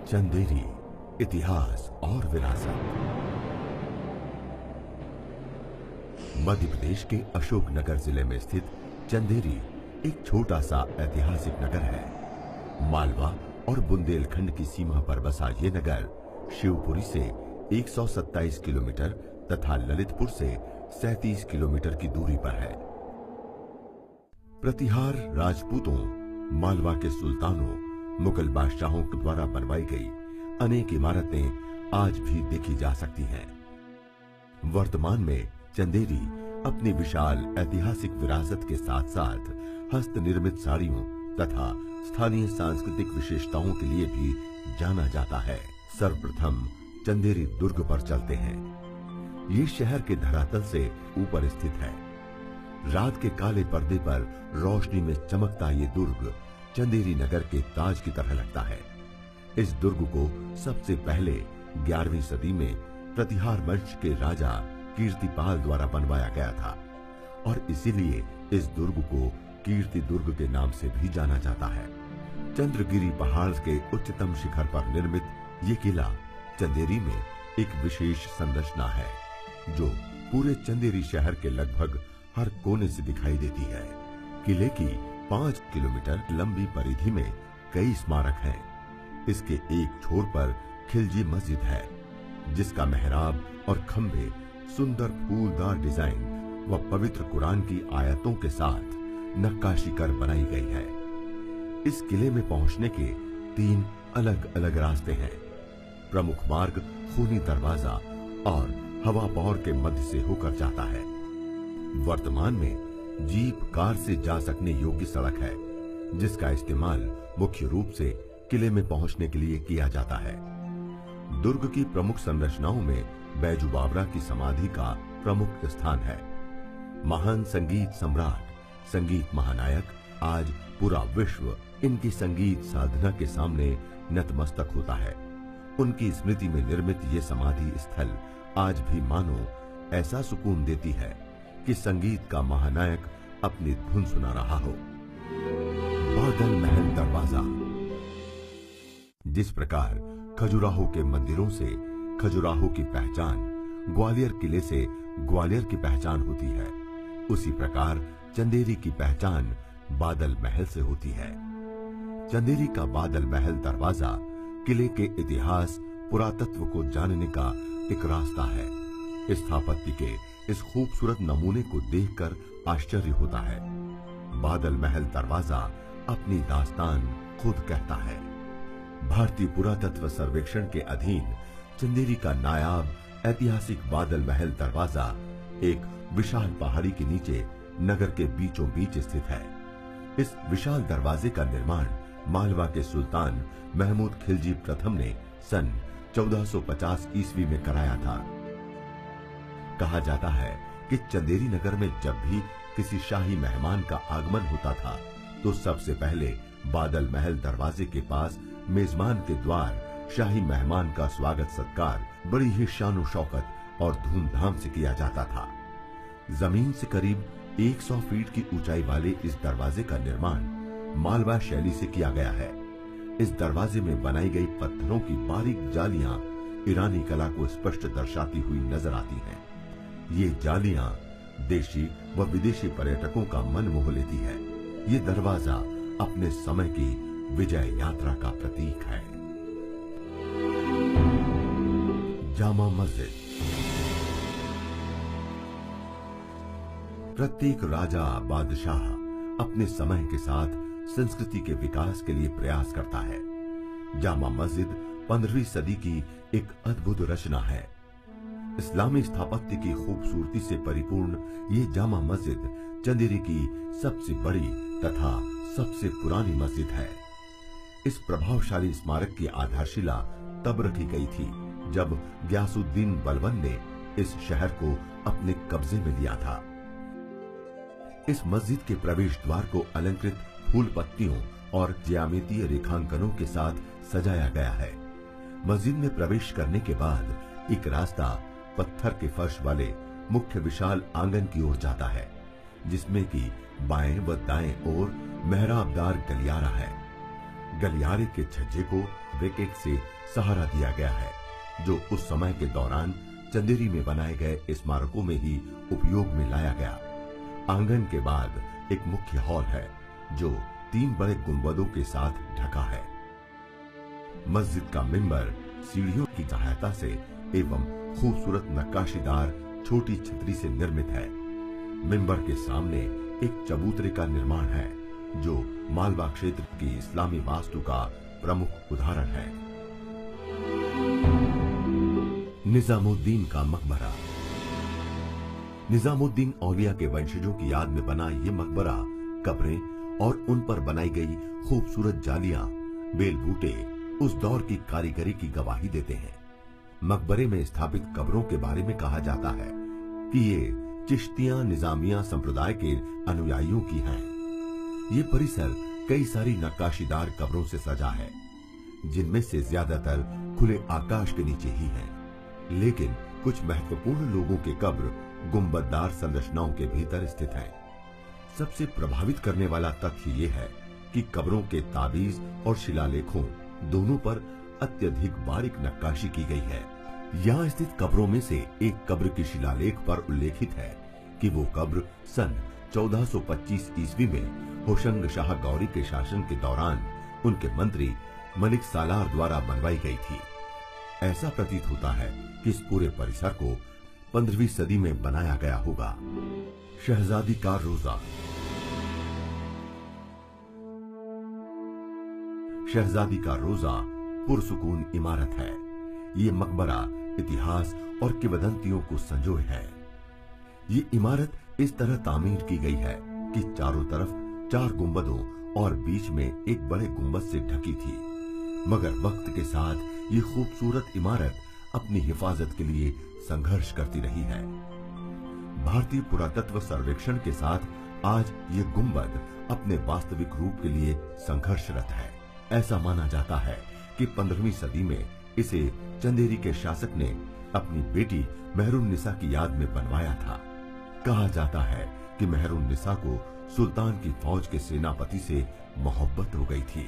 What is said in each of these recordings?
चंदेरी, इतिहास और विरासत। मध्य प्रदेश के अशोकनगर जिले में स्थित चंदेरी एक छोटा सा ऐतिहासिक नगर है। मालवा और बुंदेलखंड की सीमा पर बसा ये नगर शिवपुरी से 127 किलोमीटर तथा ललितपुर से 37 किलोमीटर की दूरी पर है। प्रतिहार राजपूतों, मालवा के सुल्तानों, मुगल बादशाहों द्वारा बनवाई गई अनेक इमारतें आज भी देखी जा सकती हैं। वर्तमान में चंदेरी अपनी विशाल ऐतिहासिक विरासत के साथ साथ हस्त निर्मित साड़ियों तथा स्थानीय सांस्कृतिक विशेषताओं के लिए भी जाना जाता है। सर्वप्रथम चंदेरी दुर्ग पर चलते हैं। ये शहर के धरातल से ऊपर स्थित है। रात के काले पर्दे पर रोशनी में चमकता ये दुर्ग चंदेरी नगर के ताज की तरह लगता है। इस दुर्ग को सबसे पहले 11वीं सदी में प्रतिहार वंश के राजा कीर्तिपाल द्वारा बनवाया गया था और इसीलिए इस दुर्ग को कीर्ति दुर्ग के नाम से भी जाना जाता है। चंद्रगिरी पहाड़ के उच्चतम शिखर पर निर्मित ये किला चंदेरी में एक विशेष संरचना है जो पूरे चंदेरी शहर के लगभग हर कोने से दिखाई देती है। किले की 5 किलोमीटर लंबी परिधि में कई स्मारक हैं। इसके एक छोर पर खिलजी मस्जिद है जिसका मेहराब और खंभे सुंदर फूलदार डिजाइन व पवित्र कुरान की आयतों के साथ नक्काशी कर बनाई गई है। इस किले में पहुंचने के 3 अलग अलग रास्ते हैं। प्रमुख मार्ग खूनी दरवाजा और हवा पौर के मध्य से होकर जाता है। वर्तमान में जीप कार से जा सकने योग्य सड़क है जिसका इस्तेमाल मुख्य रूप से किले में पहुंचने के लिए किया जाता है। दुर्ग की प्रमुख संरचनाओं में बैजू बावरा की समाधि का प्रमुख स्थान है। महान संगीत सम्राट, संगीत महानायक आज पूरा विश्व इनकी संगीत साधना के सामने नतमस्तक होता है। उनकी स्मृति में निर्मित ये समाधि स्थल आज भी मानो ऐसा सुकून देती है कि संगीत का महानायक अपनी धुन सुना रहा हो। बादल महल दरवाजा। जिस प्रकार खजुराहो के मंदिरों से खजुराहो की पहचान, ग्वालियर किले से ग्वालियर की पहचान होती है, उसी प्रकार चंदेरी की पहचान बादल महल से होती है। चंदेरी का बादल महल दरवाजा किले के इतिहास, पुरातत्व को जानने का एक रास्ता है। स्थापत्य के इस खूबसूरत नमूने को देखकर आश्चर्य होता है। बादल महल दरवाजा अपनी दास्तान खुद कहता है। भारतीय पुरातत्व सर्वेक्षण के अधीन चंदेरी का नायाब ऐतिहासिक बादल महल दरवाजा एक विशाल पहाड़ी के नीचे नगर के बीचों बीच स्थित है। इस विशाल दरवाजे का निर्माण मालवा के सुल्तान महमूद खिलजी प्रथम ने सन 1450 ईस्वी में कराया था। कहा जाता है कि चंदेरी नगर में जब भी किसी शाही मेहमान का आगमन होता था तो सबसे पहले बादल महल दरवाजे के पास मेजबान के द्वार शाही मेहमान का स्वागत सत्कार बड़ी ही शानो शौकत और धूमधाम से किया जाता था। जमीन से करीब 100 फीट की ऊंचाई वाले इस दरवाजे का निर्माण मालवा शैली से किया गया है। इस दरवाजे में बनाई गई पत्थरों की बारीक जालियां ईरानी कला को स्पष्ट दर्शाती हुई नजर आती हैं। ये जालियां देशी व विदेशी पर्यटकों का मन मोह लेती है। ये दरवाजा अपने समय की विजय यात्रा का प्रतीक है। जामा मस्जिद। प्रत्येक राजा बादशाह अपने समय के साथ संस्कृति के विकास के लिए प्रयास करता है। जामा मस्जिद 15वीं सदी की एक अद्भुत रचना है। इस्लामी स्थापत्य की खूबसूरती से परिपूर्ण ये जामा मस्जिद चंदेरी की सबसे बड़ी तथा सबसे पुरानी मस्जिद है। इस प्रभावशाली स्मारक की आधारशिला तब रखी गई थी जब गयासुद्दीन बलबन ने इस शहर को अपने कब्जे में लिया था। इस मस्जिद के प्रवेश द्वार को अलंकृत फूल पत्तियों और ज्यामितीय रेखांकनों के साथ सजाया गया है। मस्जिद में प्रवेश करने के बाद एक रास्ता पत्थर के फर्श वाले मुख्य विशाल आंगन की ओर जाता है जिसमें कि बाएं व दाएं ओर मेहराबदार गलियारा है। गलियारे के छज्जे को ब्रैकेट से सहारा दिया गया है, जो उस समय के दौरान चंदेरी में बनाए गए स्मारकों में ही उपयोग में लाया गया। आंगन के बाद एक मुख्य हॉल है, जो 3 बड़े गुंबदों के साथ ढका है। मस्जिद का मिंबर सीढ़ियों की सहायता से एवं खूबसूरत नक्काशीदार छोटी छतरी से निर्मित है। मिंबर के सामने एक चबूतरे का निर्माण है, जो मालवा क्षेत्र की इस्लामी वास्तु का प्रमुख उदाहरण है। निजामुद्दीन का मकबरा। निजामुद्दीन औलिया के वंशजों की याद में बना ये मकबरा कब्रें और उन पर बनाई गई खूबसूरत जालियां, बेल बूटे उस दौर की कारीगरी की गवाही देते हैं। मकबरे में स्थापित कब्रों के बारे में कहा जाता है कि ये चिश्तिया निजामिया संप्रदाय के अनुयायियों की हैं। ये परिसर कई सारी नक्काशीदार कब्रों से सजा है, जिनमें से ज्यादातर खुले आकाश के नीचे ही हैं। लेकिन कुछ महत्वपूर्ण लोगों के कब्र गुंबददार संरचनाओं के भीतर स्थित हैं। सबसे प्रभावित करने वाला तथ्य ये है कि कब्रों के ताबीज और शिलालेखों दोनों पर अत्यधिक बारीक नक्काशी की गई है। यहाँ स्थित कब्रों में से एक कब्र की शिलालेख पर उल्लेखित है कि वो कब्र सन 1425 ईस्वी में होशंग शाह गौरी के शासन के दौरान उनके मंत्री मलिक सालार द्वारा बनवाई गई थी। ऐसा प्रतीत होता है कि इस पूरे परिसर को 15वीं सदी में बनाया गया होगा। शहजादी का रोजा। शहजादी का रोजा पुरसुकून इमारत है। ये मकबरा इतिहास और किंवदंतियों को संजोए है। ये इमारत इस तरह तामीर की गई है कि चारों तरफ 4 गुंबदों और बीच में एक बड़े गुंबद से ढकी थी, मगर वक्त के साथ ये खूबसूरत इमारत अपनी हिफाजत के लिए संघर्ष करती रही है। भारतीय पुरातत्व सर्वेक्षण के साथ आज ये गुंबद अपने वास्तविक रूप के लिए संघर्षरत है। ऐसा माना जाता है कि 15वीं सदी में इसे चंदेरी के शासक ने अपनी बेटी मेहरुन्निसा की याद में बनवाया था। कहा जाता है कि मेहरुन्निसा को सुल्तान की फौज के सेनापति से मोहब्बत हो गई थी।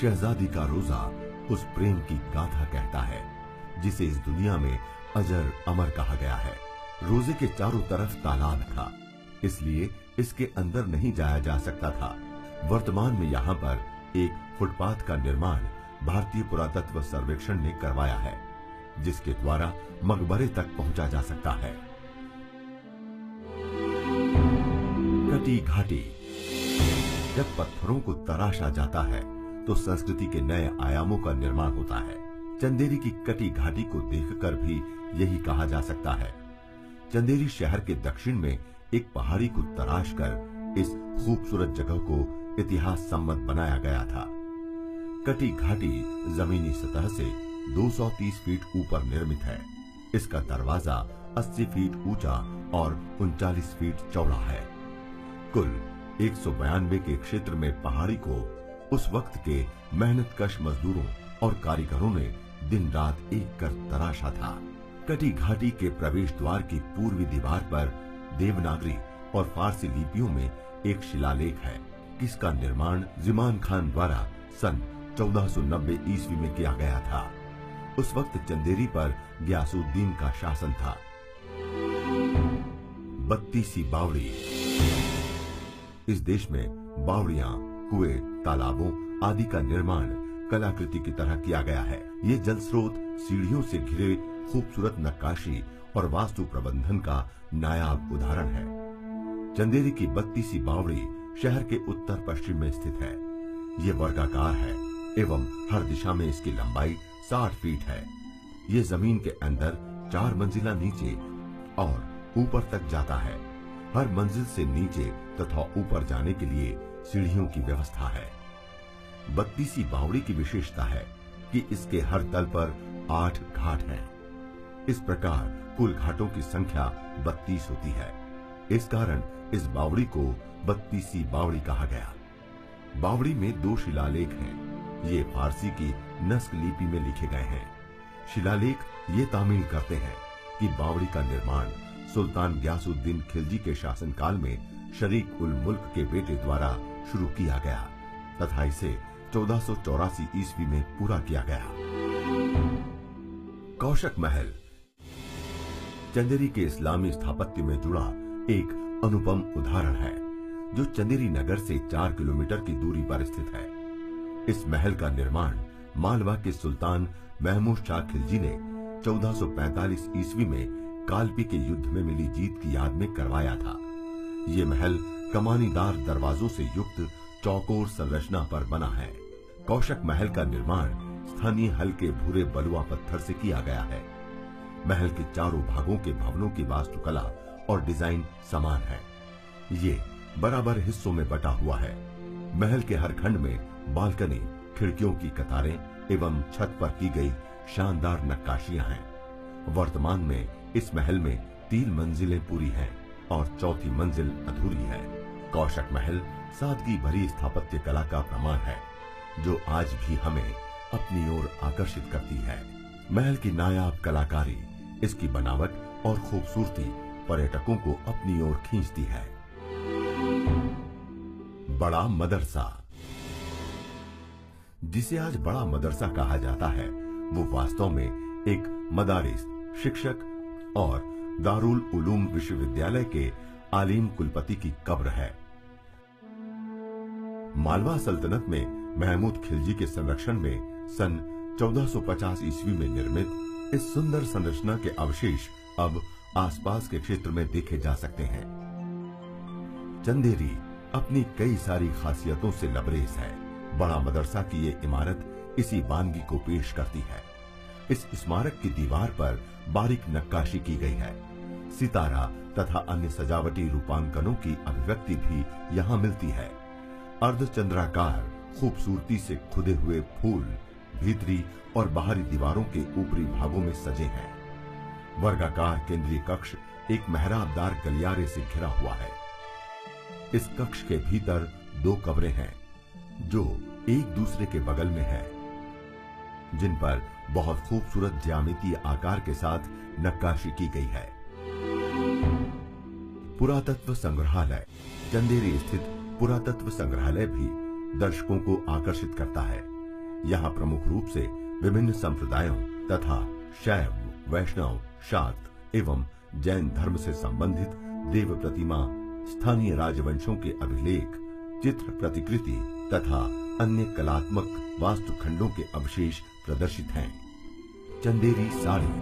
शहजादी का रोजा उस प्रेम की गाथा कहता है जिसे इस दुनिया में अजर अमर कहा गया है। रोजे के चारों तरफ तालाब था, इसलिए इसके अंदर नहीं जाया जा सकता था। वर्तमान में यहाँ पर एक फुटपाथ का निर्माण भारतीय पुरातत्व सर्वेक्षण ने करवाया है, जिसके द्वारा मकबरे तक पहुंचा जा सकता है। कटी घाटी। जब पत्थरों को तराशा जाता है तो संस्कृति के नए आयामों का निर्माण होता है। चंदेरी की कटी घाटी को देखकर भी यही कहा जा सकता है। चंदेरी शहर के दक्षिण में एक पहाड़ी को तराश कर इस खूबसूरत जगह को इतिहास सम्मत बनाया गया था। कटी घाटी जमीनी सतह से 230 फीट ऊपर निर्मित है। इसका दरवाजा 80 फीट ऊंचा और 39 फीट चौड़ा है। कुल 192 के क्षेत्र में पहाड़ी को उस वक्त के मेहनतकश मजदूरों और कारीगरों ने दिन रात एक कर तराशा था। कटी घाटी के प्रवेश द्वार की पूर्वी दीवार पर देवनागरी और फारसी लिपियों में एक शिलालेख है, जिसका निर्माण जिमान खान द्वारा सन 1490 ईस्वी में किया गया था। उस वक्त चंदेरी पर गयासुद्दीन का शासन था। बत्तीसी बावड़ी। इस देश में बावड़ियां, कुएं, तालाबों आदि का निर्माण कलाकृति की तरह किया गया है। ये जल स्रोत सीढ़ियों से घिरे खूबसूरत नक्काशी और वास्तु प्रबंधन का नायाब उदाहरण है। चंदेरी की बत्तीसी बावड़ी शहर के उत्तर पश्चिम में स्थित है। ये वर्गाकार है एवं हर दिशा में इसकी लंबाई 60 फीट है। ये जमीन के अंदर 4 मंजिला नीचे और ऊपर तक जाता है। हर मंजिल से नीचे तथा ऊपर जाने के लिए सीढ़ियों की व्यवस्था है। बत्तीसी बावड़ी की विशेषता है कि इसके हर तल पर 8 घाट हैं। इस प्रकार कुल घाटों की संख्या 32 होती है। इस कारण इस बावड़ी को बत्तीसी बावड़ी कहा गया। बावड़ी में 2 शिलालेख हैं। ये फारसी की नस्क लिपि में लिखे गए हैं। शिलालेख ये तामील करते हैं कि बावड़ी का निर्माण सुल्तान गयासुद्दीन खिलजी के शासनकाल में शरीक उल मुल्क के बेटे द्वारा शुरू किया गया तथा इसे 1484 ईस्वी में पूरा किया गया। कौशक महल चंदेरी के इस्लामी स्थापत्य में जुड़ा एक अनुपम उदाहरण है, जो चंदेरी नगर से 4 किलोमीटर की दूरी पर स्थित है। इस महल का निर्माण मालवा के सुल्तान महमूद शाह खिलजी ने 1445 ईस्वी में कालपी के युद्ध में मिली जीत की याद में करवाया था। ये महल कमानीदार दरवाजों से युक्त चौकोर संरचना पर बना है। कौशक महल का निर्माण स्थानीय हल्के भूरे बलुआ पत्थर से किया गया है। महल के चारों भागों के भवनों की वास्तुकला और डिजाइन समान है। ये बराबर हिस्सों में बटा हुआ है। महल के हर खंड में बालकनी, खिड़कियों की कतारें एवं छत पर की गई शानदार नक्काशियां हैं। वर्तमान में इस महल में 3 मंजिलें पूरी हैं और चौथी मंजिल अधूरी है। कौशक महल सादगी भरी स्थापत्य कला का प्रमाण है, जो आज भी हमें अपनी ओर आकर्षित करती है। महल की नायाब कलाकारी, इसकी बनावट और खूबसूरती पर्यटकों को अपनी ओर खींचती है। बड़ा मदरसा, जिसे आज बड़ा मदरसा कहा जाता है, वो वास्तव में एक मदारिस, शिक्षक और दारुल उलूम विश्वविद्यालय के आलिम कुलपति की कब्र है। मालवा सल्तनत में महमूद खिलजी के संरक्षण में सन 1450 ईस्वी में निर्मित इस सुंदर संरचना के अवशेष अब आसपास के क्षेत्र में देखे जा सकते हैं। चंदेरी अपनी कई सारी खासियतों से लबरेज है। बड़ा मदरसा की ये इमारत इसी वानगी को पेश करती है। इस स्मारक की दीवार पर बारीक नक्काशी की गई है। सितारा तथा अन्य सजावटी रूपांकनों की अभिव्यक्ति भी यहाँ मिलती है। अर्धचंद्राकार खूबसूरती से खुदे हुए फूल भीतरी और बाहरी दीवारों के ऊपरी भागों में सजे हैं। वर्गाकार केंद्रीय कक्ष एक मेहराबदार गलियारे से घिरा हुआ है। इस कक्ष के भीतर 2 कमरे हैं, जो एक दूसरे के बगल में है, जिन पर बहुत खूबसूरत ज्यामितीय आकार के साथ नक्काशी की गई है। पुरातत्व संग्रहालय, चंदेरी स्थित पुरातत्व संग्रहालय भी दर्शकों को आकर्षित करता है। यहाँ प्रमुख रूप से विभिन्न संप्रदायों तथा शैव, वैष्णव, शाक्त एवं जैन धर्म से संबंधित देव प्रतिमा, स्थानीय राजवंशों के अभिलेख, चित्र प्रतिकृति तथा अन्य कलात्मक वास्तुखंडों के अवशेष प्रदर्शित हैं। चंदेरी साड़ी,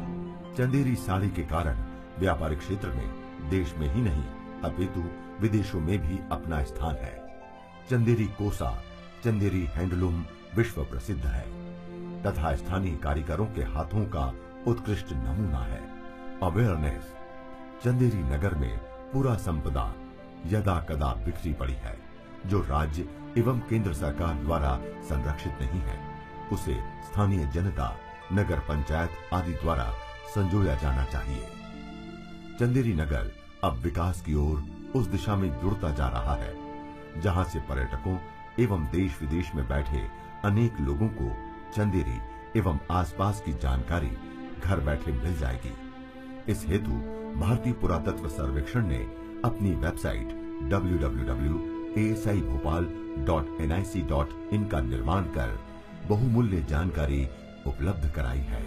चंदेरी साड़ी के कारण व्यापारिक क्षेत्र में देश में ही नहीं अपितु विदेशों में भी अपना स्थान है। चंदेरी कोसा, चंदेरी हैंडलूम विश्व प्रसिद्ध है तथा स्थानीय कारीगरों के हाथों का उत्कृष्ट नमूना है। अवेयरनेस, चंदेरी नगर में पूरा संपदा यदा कदा बिखरी पड़ी है, जो राज्य एवं केंद्र सरकार द्वारा संरक्षित नहीं है। उसे स्थानीय जनता, नगर पंचायत आदि द्वारा संजोया जाना चाहिए। चंदेरी नगर अब विकास की ओर उस दिशा में जुड़ता जा रहा है, जहां से पर्यटकों एवं देश विदेश में बैठे अनेक लोगों को चंदेरी एवं आसपास की जानकारी घर बैठे मिल जाएगी। इस हेतु भारतीय पुरातत्व सर्वेक्षण ने अपनी वेबसाइट www.asibhopal.nic.in का निर्माण कर बहुमूल्य जानकारी उपलब्ध कराई है।